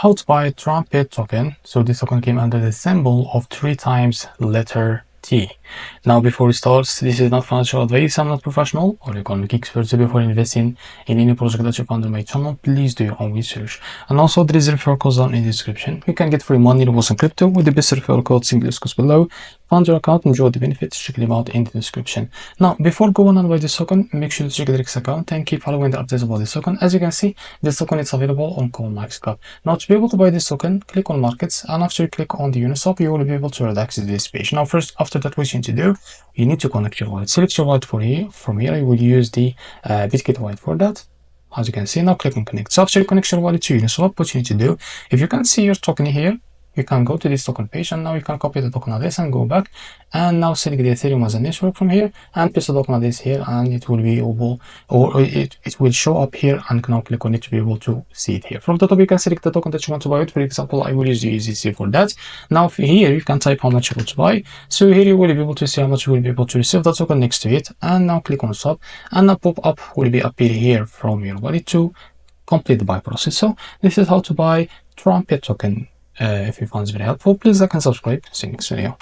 how to buy a trumpet token. So this token came under the symbol of 3 times letter T. Now before we start, this is not financial advice, I'm not professional or economic expert. So before investing in any project that you find on my channel, please do your own research. And also there is a referral code down in the description. You can get free money rewards and crypto with the best referral code simply discussed below. Fund your account, enjoy the benefits, check them out in the description. Now before going on with this token, make sure to check the Rex account and keep following the updates about this token. As you can see, this token is available on MEXC. Now to be able to buy this token, click on markets, and after you click on the Uniswap, you will be able to access this page. Now first, after that, what you need to do, you need to connect your wallet. Select your wallet from here. I will use the Bitkit wallet for that. As you can see, now click on connect. So after you connect your wallet to Uniswap, what you need to do, if you can see your token here, you can go to this token page, and now you can copy the token address and go back, and now select the Ethereum as a network from here and paste the token address here, and it will be able, or it will show up here, and now click on it to be able to see it here. From the top you can select the token that you want to buy it. For example, I will use the USDC for that. Now here you can type how much you want to buy. So here you will be able to see how much you will be able to receive the token next to it, and now click on swap, and a pop-up will be appear here from your wallet to complete the buy process. So this is how to buy Trumpet token. If you found this very helpful, please like and subscribe. See you next video.